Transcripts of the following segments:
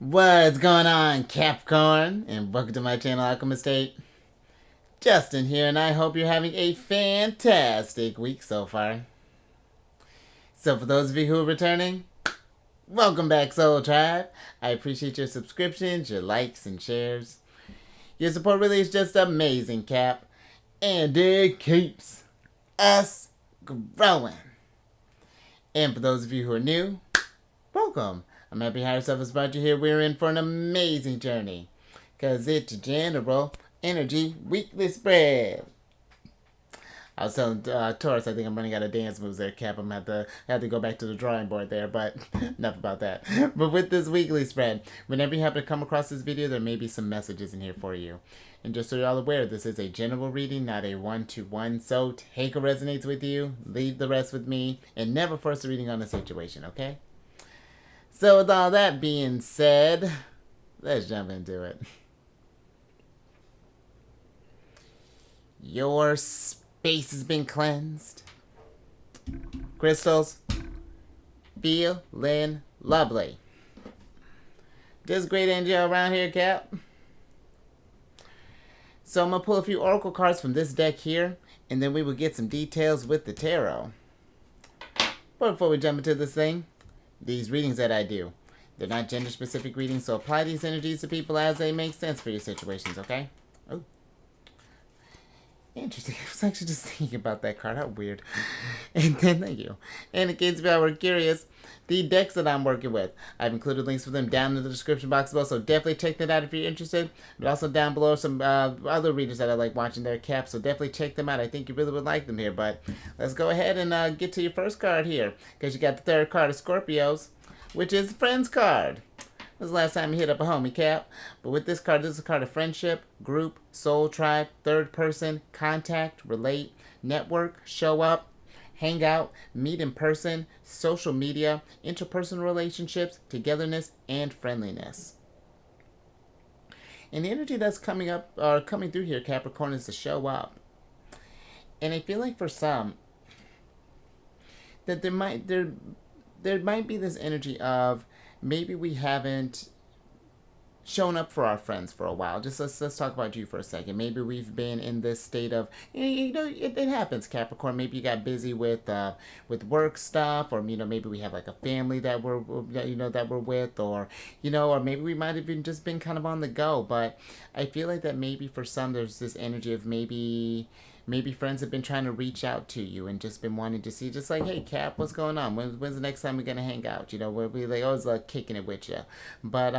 What's going on, Capricorn? And welcome to my channel, Alchemist. Justin here, and I hope you're having a fantastic week so far. So for those of you who are returning, welcome back, Soul Tribe. I appreciate your subscriptions, your likes, and shares. Your support really is just amazing, Cap. And it keeps us growing. And for those of you who are new, welcome. I'm happy Higher Self has brought you here. We're in for an amazing journey. Because it's a general energy weekly spread. I was telling Taurus, I think I'm running out of dance moves there, Cap. I'm going to have to go back to the drawing board there, but enough about that. But with this weekly spread, whenever you happen to come across this video, there may be some messages in here for you. And just so you're all aware, this is a general reading, not a one-to-one. So take what resonates with you, leave the rest with me, and never force a reading on a situation, okay? So with all that being said, let's jump into it. Your space has been cleansed. Crystals, feeling lovely. Just great energy around here, Cap. So I'm going to pull a few oracle cards from this deck here, and then we will get some details with the tarot. But before we jump into this thing, these readings that I do, they're not gender-specific readings, so apply these energies to people as they make sense for your situations, okay? Oh. Interesting. I was actually just thinking about that card. How weird. And then, thank you. And in case you were curious, the decks that I'm working with, I've included links for them down in the description box below, so definitely check that out if you're interested. But also down below some other readers that I like watching their caps, so definitely check them out. I think you really would like them here. But let's go ahead and get to your first card here, because you got the third card of Scorpios, which is the Friends card. This is the last time you hit up a homie, Cap. But with this card, this is a card of friendship, group, soul tribe, third person, contact, relate, network, show up, hang out, meet in person, social media, interpersonal relationships, togetherness, and friendliness. And the energy that's coming up or coming through here, Capricorn, is to show up. And I feel like for some that there might be this energy of maybe we haven't shown up for our friends for a while. Just let's talk about you for a second. Maybe we've been in this state of, it happens, Capricorn. Maybe you got busy with work stuff, or maybe we have like a family that we're with, or or maybe we might have just been kind of on the go. But I feel like that maybe for some there's this energy of maybe friends have been trying to reach out to you and just been wanting to see, just like, hey, Cap, what's going on? When's the next time we're gonna hang out? We're like always like kicking it with you, but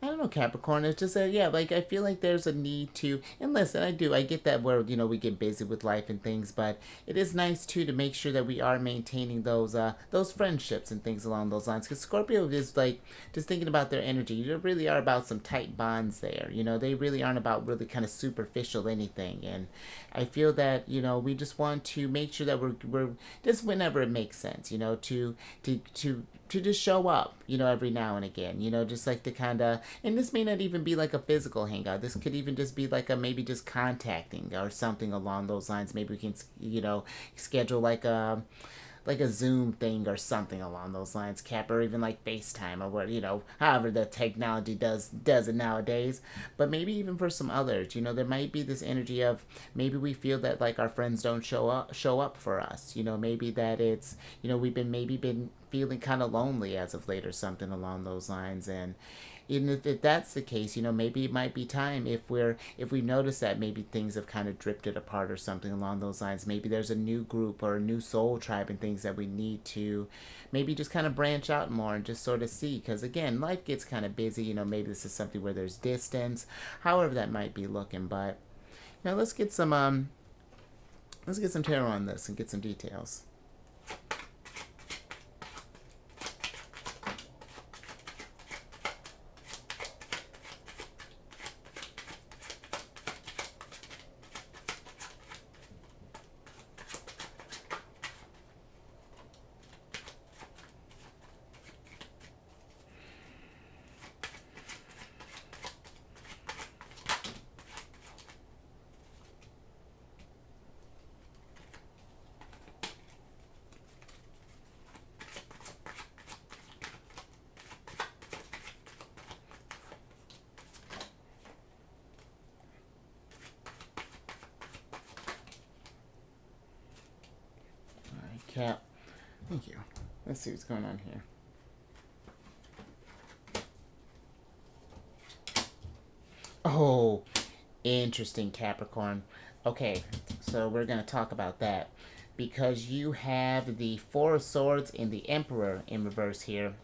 I don't know, Capricorn. It's just that, yeah, like, I feel like there's a need to, and listen, I get that where, we get busy with life and things, but it is nice, too, to make sure that we are maintaining those friendships and things along those lines, because Scorpio is, like, just thinking about their energy, they really are about some tight bonds there, they really aren't about really kind of superficial anything, and I feel that, we just want to make sure that we're just whenever it makes sense, to just show up, every now and again, just like to kind of, and this may not even be like a physical hangout. This could even just be like a maybe just contacting or something along those lines. Maybe we can, schedule like a Zoom thing or something along those lines, Cap, or even like FaceTime or what, however the technology does it nowadays. But maybe even for some others, there might be this energy of maybe we feel that like our friends don't show up for us. Maybe that it's, we've been feeling kind of lonely as of late or something along those lines. And even if that's the case, maybe it might be time if we notice that maybe things have kind of drifted apart or something along those lines. Maybe there's a new group or a new soul tribe and things that we need to maybe just kind of branch out more and just sort of see. Because again, life gets kind of busy. Maybe this is something where there's distance, however that might be looking. But let's get some tarot on this and get some details. Cap. Thank you. Let's see what's going on here. Oh, interesting, Capricorn. Okay, so we're going to talk about that. Because you have the Four of Swords and the Emperor in reverse here.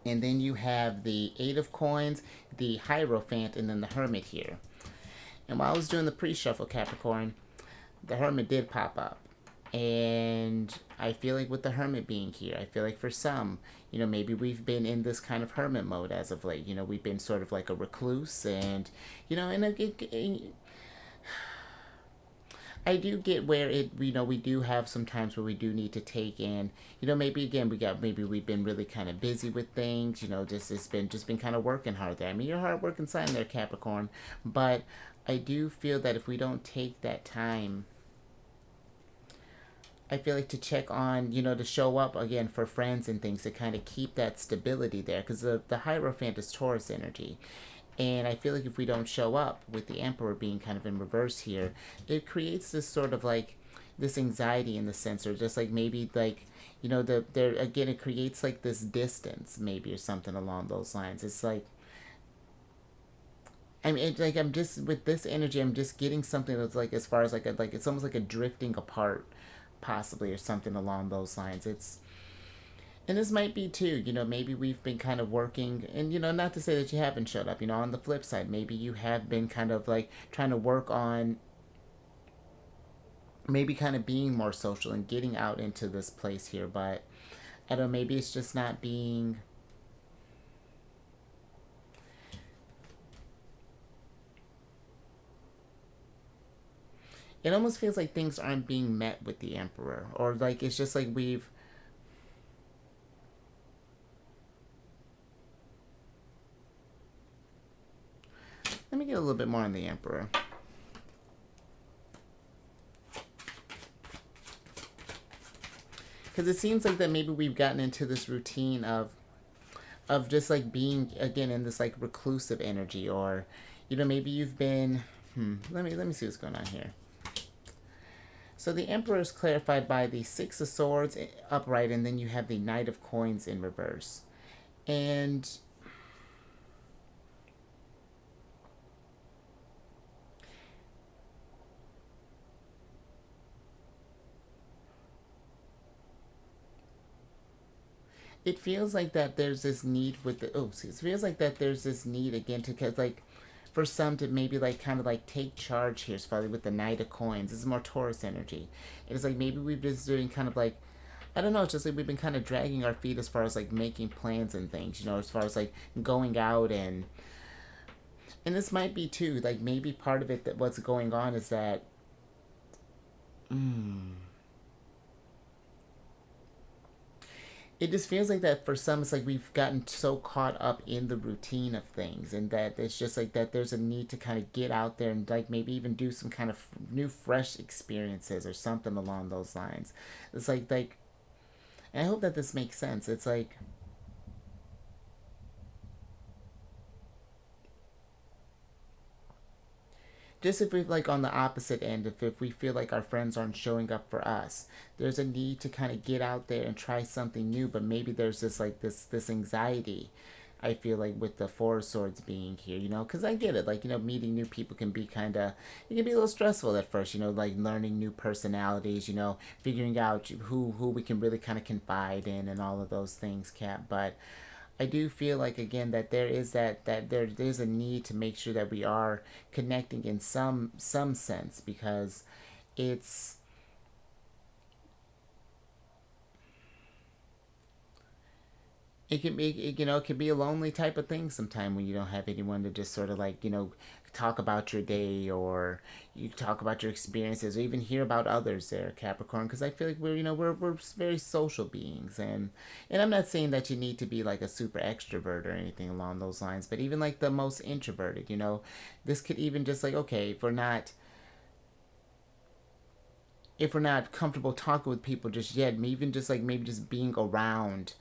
And then you have the Eight of Coins, the Hierophant, and then the Hermit here. And while I was doing the pre-shuffle, Capricorn, the Hermit did pop up. And I feel like with the Hermit being here, I feel like for some, maybe we've been in this kind of hermit mode as of late. We've been sort of like a recluse, and, and I do get where we do have some times where we do need to take in, maybe again, maybe we've been really kind of busy with things, it's been kind of working hard there. I mean, you're a hard working sign there, Capricorn, but I do feel that if we don't take that time, I feel like to check on, to show up again for friends and things to kind of keep that stability there, because the Hierophant is Taurus energy. And I feel like if we don't show up with the Emperor being kind of in reverse here, it creates this sort of like this anxiety in the sense, or just like maybe like, there again, it creates like this distance maybe or something along those lines. It's like, I mean, it's like I'm just with this energy, I'm just getting something that's like as far as like it's almost like a drifting apart, possibly, or something along those lines. And this might be too, maybe we've been kind of working, and, not to say that you haven't showed up, on the flip side, maybe you have been kind of like trying to work on maybe kind of being more social and getting out into this place here, but I don't know, maybe it's just not being. It almost feels like things aren't being met with the Emperor, or like it's just like we've. Let me get a little bit more on the Emperor. Because it seems like that maybe we've gotten into this routine of just like being again in this like reclusive energy, or maybe you've been. Let me see what's going on here. So the Emperor is clarified by the Six of Swords upright, and then you have the Knight of Coins in reverse. And it feels like that there's this need with the it feels like that there's this need again to, cause like for some to maybe like kind of like take charge here, especially with the Knight of Coins. This is more Taurus energy. It's like maybe we've been doing kind of like, I don't know, it's just like we've been kind of dragging our feet as far as like making plans and things, as far as like going out, and this might be too like maybe part of it that what's going on is that it just feels like that for some it's like we've gotten so caught up in the routine of things, and that it's just like that there's a need to kind of get out there and like maybe even do some kind of new fresh experiences or something along those lines. It's like and I hope that this makes sense. It's like just if we're like on the opposite end, if we feel like our friends aren't showing up for us, there's a need to kind of get out there and try something new, but maybe there's this like this anxiety, I feel like, with the Four of Swords being here, because I get it, like, meeting new people can be kind of, it can be a little stressful at first, like learning new personalities, figuring out who we can really kind of confide in and all of those things, Cap. But I do feel like again that there is that there is a need to make sure that we are connecting in some sense, because it's it can be it can be a lonely type of thing sometime when you don't have anyone to just sort of like talk about your day, or you talk about your experiences, or even hear about others there, Capricorn, because I feel like we're very social beings, and I'm not saying that you need to be like a super extrovert or anything along those lines, but even like the most introverted, this could even just like, okay, if we're not comfortable talking with people just yet, even just like maybe just being around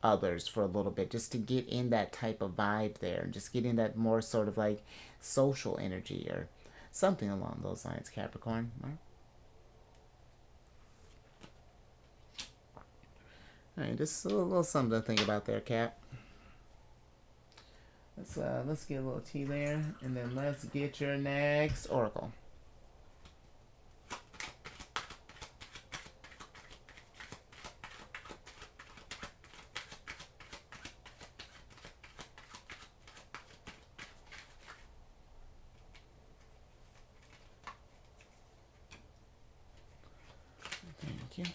others for a little bit, just to get in that type of vibe there, and just getting that more sort of like social energy or something along those lines, Capricorn. All right, just a little something to think about there, Cap. Let's get a little tea there, and then let's get your next oracle. Thank you.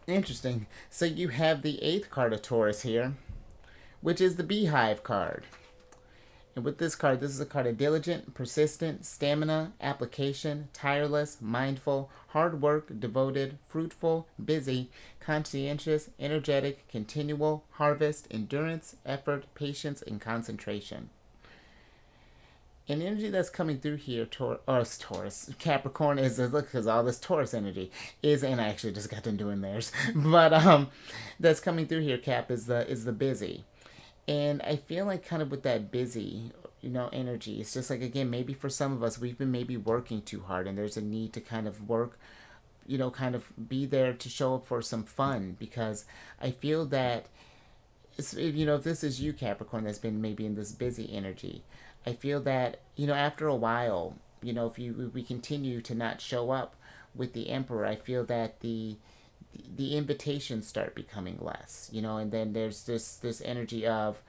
Interesting. So you have the 8th card of Taurus here, which is the Beehive card. And with this card, this is a card of diligent, persistent, stamina, application, tireless, mindful, hard work, devoted, fruitful, busy, conscientious, energetic, continual, harvest, endurance, effort, patience, and concentration. An energy that's coming through here, Taurus, Capricorn is, look, because all this Taurus energy is, and I actually just got done doing theirs, but that's coming through here, Cap, is the busy. And I feel like kind of with that busy, energy, it's just like, again, maybe for some of us, we've been maybe working too hard and there's a need to kind of work, kind of be there to show up for some fun, because I feel that, if this is you, Capricorn, that's been maybe in this busy energy, I feel that, after a while, if we continue to not show up with the Emperor, I feel that the invitations start becoming less, and then there's this energy of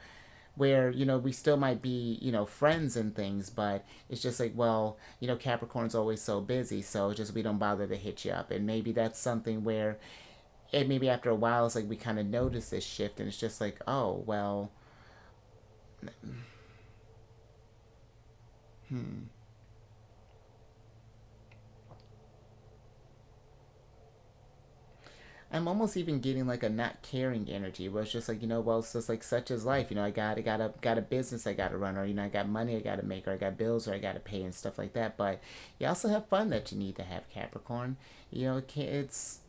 where, we still might be, friends and things, but it's just like, well, Capricorn's always so busy, so just we don't bother to hit you up. And maybe that's something where, and maybe after a while, it's like we kind of notice this shift, and it's just like, oh, well, I'm almost even getting like a not caring energy, where it's just like, well, it's just like such as life. I got a business I got to run, or I got money I got to make, or I got bills or I got to pay and stuff like that. But you also have fun that you need to have, Capricorn. It's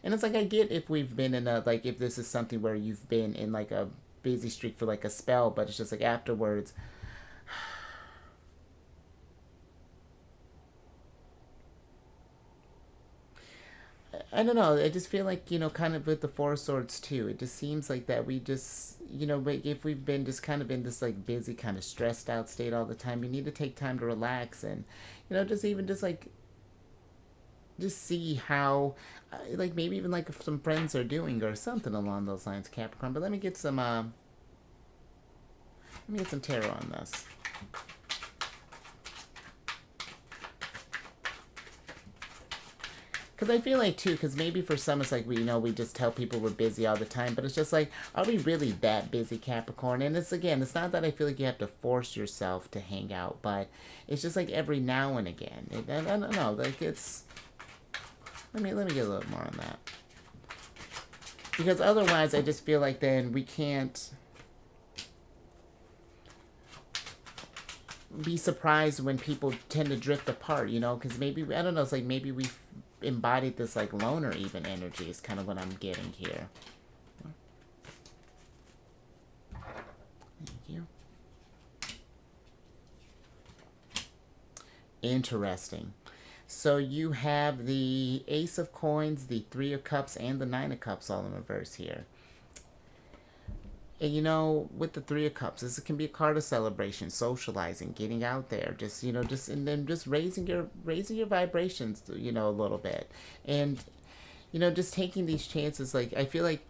and it's like, I get if we've been in a, like, if this is something where you've been in like a busy streak for like a spell, but it's just like afterwards, I don't know. I just feel like, kind of with the Four Swords too. It just seems like that we just, like if we've been just kind of in this like busy, kind of stressed out state all the time, you need to take time to relax and, just even just like, just see how, like maybe even like if some friends are doing or something along those lines, Capricorn. But let me get some tarot on this. Because I feel like too, because maybe for some it's like we just tell people we're busy all the time, but it's just like, are we really that busy, Capricorn? And it's not that I feel like you have to force yourself to hang out, but it's just like every now and again. I don't know, like it's. Let me get a little more on that, because otherwise I just feel like then we can't be surprised when people tend to drift apart, because maybe, I don't know, it's like maybe we've embodied this like loner even energy is kind of what I'm getting here. Thank you. Interesting. So you have the Ace of Coins, the Three of Cups, and the Nine of Cups all in reverse here. And with the Three of Cups, this can be a card of celebration, socializing, getting out there, and then just raising your vibrations, a little bit, and just taking these chances. Like I feel like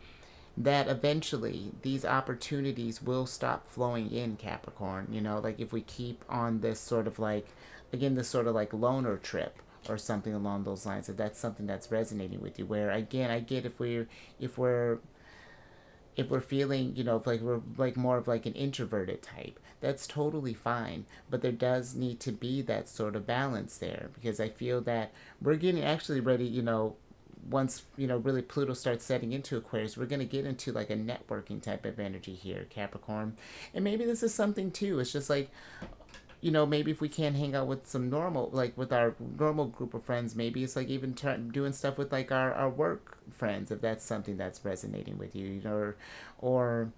that eventually these opportunities will stop flowing in, Capricorn. Like if we keep on this sort of like, again, this sort of like loner trip or something along those lines. If that's something that's resonating with you, where again, I get if we're feeling, if like we're like more of like an introverted type, that's totally fine. But there does need to be that sort of balance there, because I feel that we're getting actually ready, once, really Pluto starts setting into Aquarius, we're going to get into like a networking type of energy here, Capricorn. And maybe this is something too. It's just like, maybe if we can't hang out with some normal, like with our normal group of friends, maybe it's like even doing stuff with like our work friends, if that's something that's resonating with you, or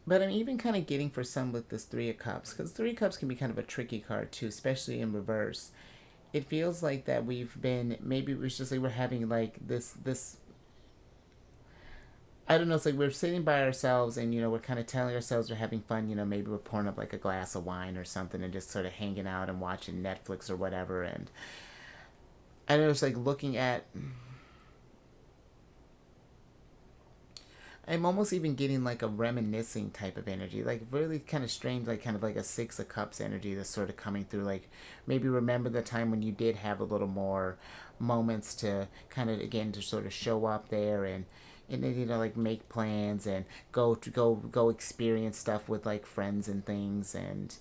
But I'm even kind of getting for some with this Three of Cups, because Three of Cups can be kind of a tricky card too, especially in reverse. It feels like that we've been, maybe it was just like we're having like this I don't know, it's like we're sitting by ourselves and, we're kind of telling ourselves we're having fun, maybe we're pouring up like a glass of wine or something and just sort of hanging out and watching Netflix or whatever. And I don't know, it's like looking at, I'm almost even getting like a reminiscing type of energy, like really kind of strange, like kind of like a Six of Cups energy that's sort of coming through. Like maybe remember the time when you did have a little more moments to kind of again to sort of show up there and then like make plans and go experience stuff with like friends and things. And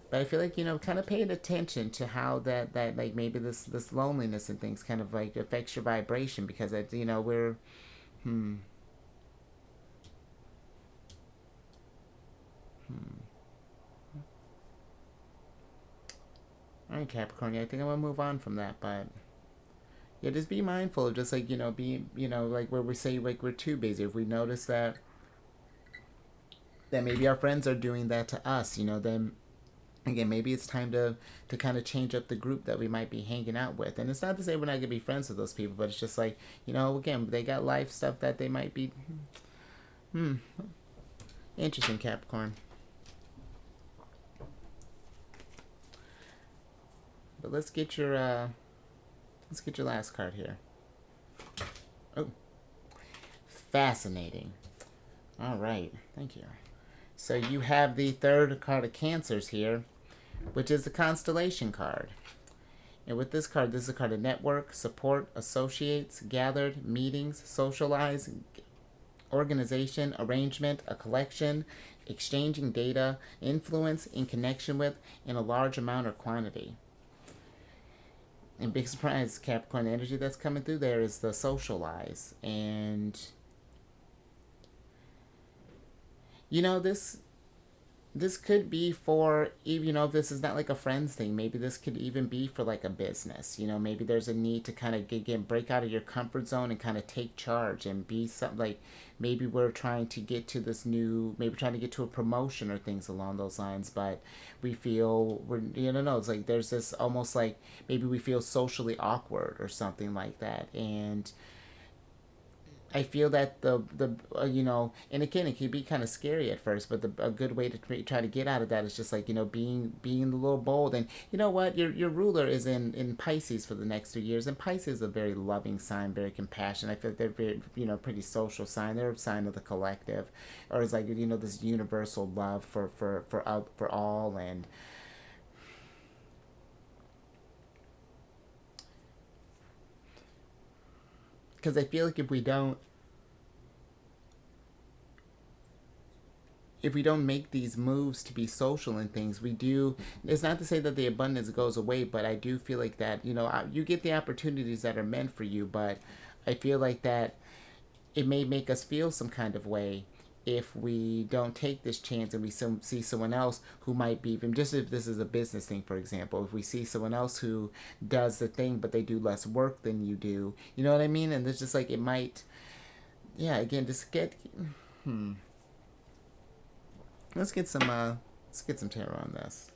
but I feel like kind of paying attention to how that like maybe this loneliness and things kind of like affects your vibration, because it we're hmm hmm all right, Capricorn, yeah, I think I'm gonna move on from that. But yeah, just be mindful of just like being like where we say like we're too busy. If we notice that maybe our friends are doing that to us, then again maybe it's time to kind of change up the group that we might be hanging out with. And it's not to say we're not gonna be friends with those people, but it's just like again they got life stuff that they might be hmm interesting, Capricorn. But let's get your last card here. Oh, fascinating. All right, thank you. So you have the third card of Cancers here, which is the Constellation card. And with this card, this is a card of network, support, associates, gathered, meetings, socialize, organization, arrangement, a collection, exchanging data, influence, in connection with, in a large amount or quantity. And big surprise, Capricorn energy that's coming through there is the socialize. And this could be for even if this is not like a friends thing, maybe this could even be for like a business. Maybe there's a need to kind of again break out of your comfort zone and kind of take charge and be something like maybe we're trying to get to this new, maybe trying to get to a promotion or things along those lines, but we feel we're no, it's like there's this almost like maybe we feel socially awkward or something like that. And I feel that and again, it can be kind of scary at first, but a good way to try to get out of that is just like being a little bold. And you know what, your ruler is in Pisces for the next 2 years, and Pisces is a very loving sign, very compassionate. I feel like they're very pretty social sign. They're a sign of the collective, or it's like this universal love for all. And because I feel like if we don't make these moves to be social and things, we do. It's not to say that the abundance goes away, but I do feel like that you get the opportunities that are meant for you. But I feel like that it may make us feel some kind of way if we don't take this chance and we see someone else who might be, even just if this is a business thing, for example, if we see someone else who does the thing but they do less work than you do, you know what I mean? And it's just like it might, yeah, again, just get hmm let's get some tarot on this.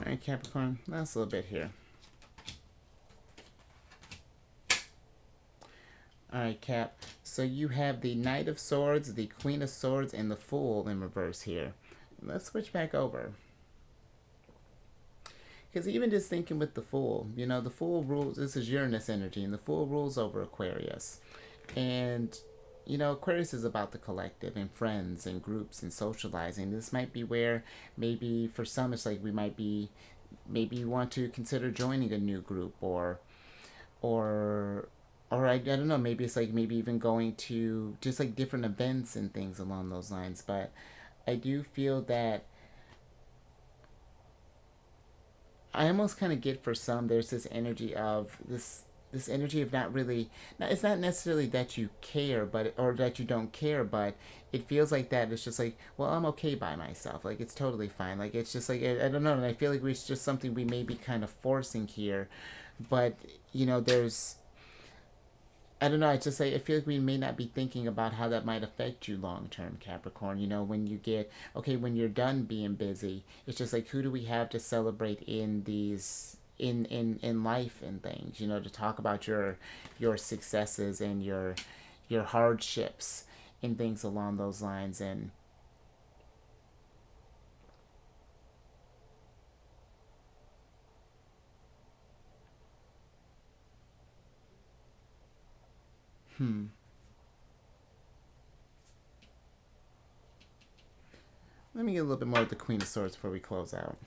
All right, Capricorn, last little bit here. All right, Cap. So you have the Knight of Swords, the Queen of Swords, and the Fool in reverse here. Let's switch back over. Because even just thinking with the Fool, the Fool rules, this is Uranus energy, and the Fool rules over Aquarius. And Aquarius is about the collective and friends and groups and socializing. This might be where maybe for some it's like we might be, maybe you want to consider joining a new group, or I don't know, maybe it's like maybe even going to just like different events and things along those lines. But I do feel that I almost kind of get for some there's this energy of not really, it's not necessarily that you care, but or that you don't care, but it feels like that it's just like, well, I'm okay by myself, like it's totally fine, like it's just like I don't know, and I feel like it's just something we may be kind of forcing here. But there's, I don't know. It's just like I feel like we may not be thinking about how that might affect you long term, Capricorn. When you get, okay, when you're done being busy, it's just like, who do we have to celebrate in these in life and things? To talk about your successes and your hardships and things along those lines. And hmm, let me get a little bit more of the Queen of Swords before we close out.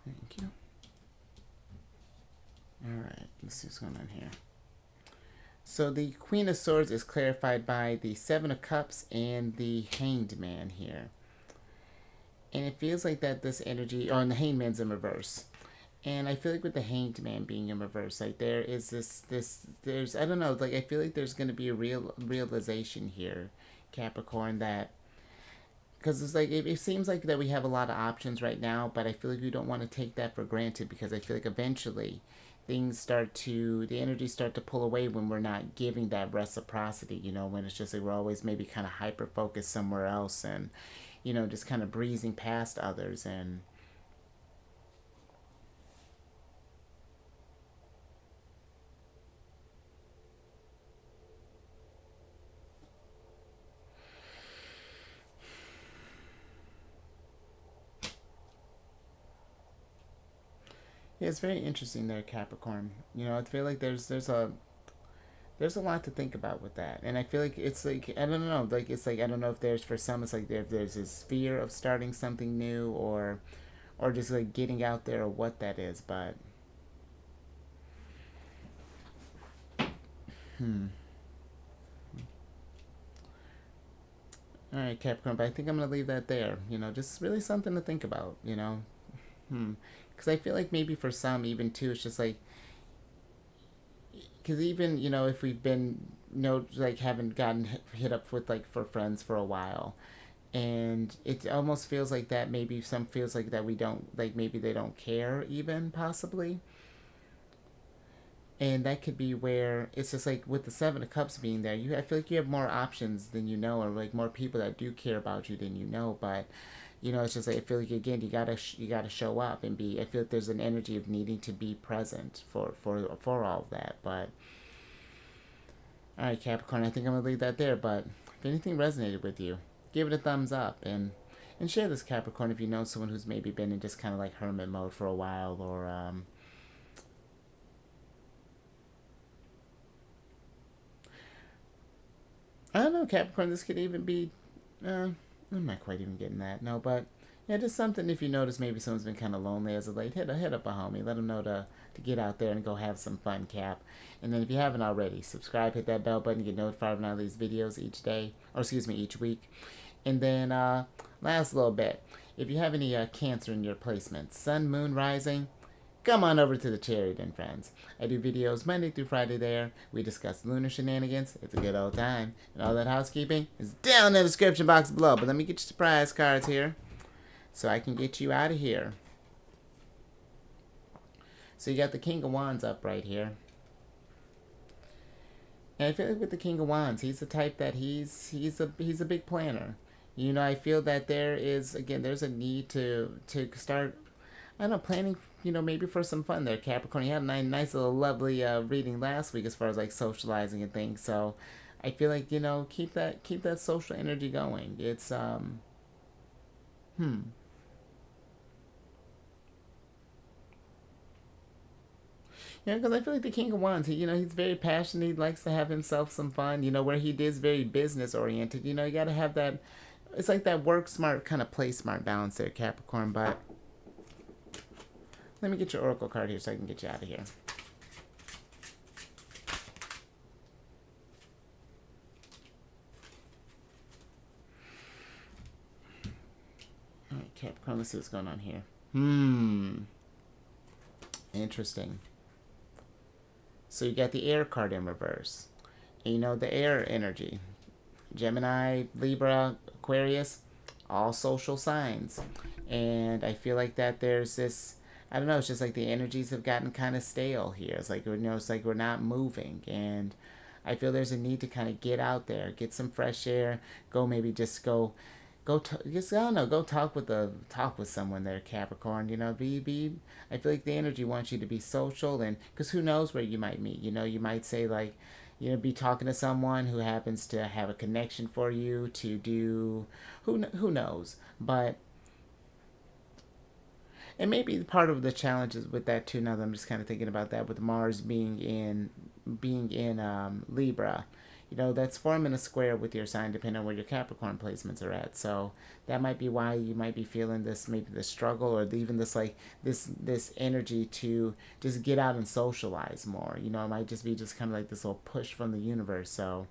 Thank you. All right, let's see what's going on here. So the Queen of Swords is clarified by the Seven of Cups and the Hanged Man here. And it feels like that this energy, oh, and the Hanged Man's in reverse. And I feel like with the Hanged Man being in reverse, like there is there's, I don't know, like I feel like there's going to be a realization here, Capricorn, that, because it's like it seems like that we have a lot of options right now, but I feel like we don't want to take that for granted, because I feel like eventually the energies start to pull away when we're not giving that reciprocity. When it's just like we're always maybe kind of hyper focused somewhere else, and just kind of breezing past others. And yeah, it's very interesting there, Capricorn. I feel like there's a lot to think about with that. And I feel like it's like, I don't know, like it's like I don't know if there's, for some it's like there's this fear of starting something new, or just like getting out there, or what that is. But hmm. All right, Capricorn, but I think I'm gonna leave that there. Just really something to think about. Because I feel like maybe for some, even too, it's just like, because even if we've been, like haven't gotten hit up with like for friends for a while, and it almost feels like that, maybe some feels like that we don't, like maybe they don't care even, possibly. And that could be where it's just like with the Seven of Cups being there, I feel like you have more options than you know, or like more people that do care about you than you know. But it's just like I feel like, again, you gotta show up and be. I feel like there's an energy of needing to be present for all of that. But all right, Capricorn, I think I'm gonna leave that there. But if anything resonated with you, give it a thumbs up, and share this, Capricorn, if you know someone who's maybe been in just kind of like hermit mode for a while, or I don't know, Capricorn. This could even be. I'm not quite even getting that. No, but yeah, just something. If you notice, maybe someone's been kind of lonely as of late, hit up a homie. Let them know to get out there and go have some fun, Cap. And then if you haven't already, subscribe, hit that bell button, get notified when I release videos each day, or excuse me, each week. And then last little bit, if you have any Cancer in your placements, Sun, Moon, Rising, come on over to the Cherry Den, friends. I do videos Monday through Friday there. We discuss lunar shenanigans. It's a good old time. And all that housekeeping is down in the description box below. But let me get your surprise cards here so I can get you out of here. So you got the King of Wands up right here. And I feel like with the King of Wands, he's the type that he's a big planner. You know, I feel that there is, again, there's a need to start, I don't know, planning, maybe for some fun there, Capricorn. You had a nice little lovely reading last week as far as like socializing and things. So I feel like, keep that social energy going. It's hmm. Because I feel like the King of Wands, he's very passionate. He likes to have himself some fun. Where he is very business oriented. You got to have that. It's like that work smart kind of play smart balance there, Capricorn. But let me get your oracle card here so I can get you out of here. All right, Capricorn. Let's see what's going on here. Interesting. So you got the air card in reverse. And the air energy. Gemini, Libra, Aquarius, all social signs. And I feel like that there's this, I don't know, it's just like the energies have gotten kind of stale here. It's like, it's like we're not moving. And I feel there's a need to kind of get out there, get some fresh air, maybe just just, I don't know, go talk with someone there, Capricorn. Be I feel like the energy wants you to be social, and because who knows where you might meet. You might say like, be talking to someone who happens to have a connection for you to do, who knows. But and maybe part of the challenges with that too. Now that I'm just kind of thinking about that, with Mars being in Libra, that's forming a square with your sign depending on where your Capricorn placements are at. So that might be why you might be feeling this, maybe the struggle, or even this like this energy to just get out and socialize more. It might just be just kind of like this little push from the universe. So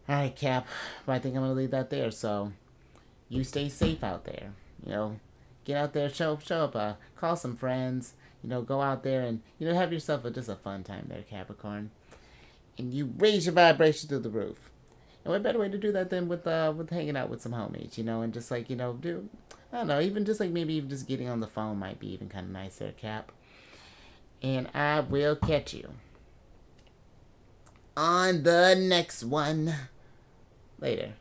all right, Cap, but I think I'm gonna leave that there. So you stay safe out there. Get out there, show up, call some friends. Go out there and have yourself just a fun time there, Capricorn. And you raise your vibration through the roof. And what better way to do that than with hanging out with some homies, and just like do, I don't know, even just like maybe even just getting on the phone might be even kind of nice there, Cap. And I will catch you on the next one later.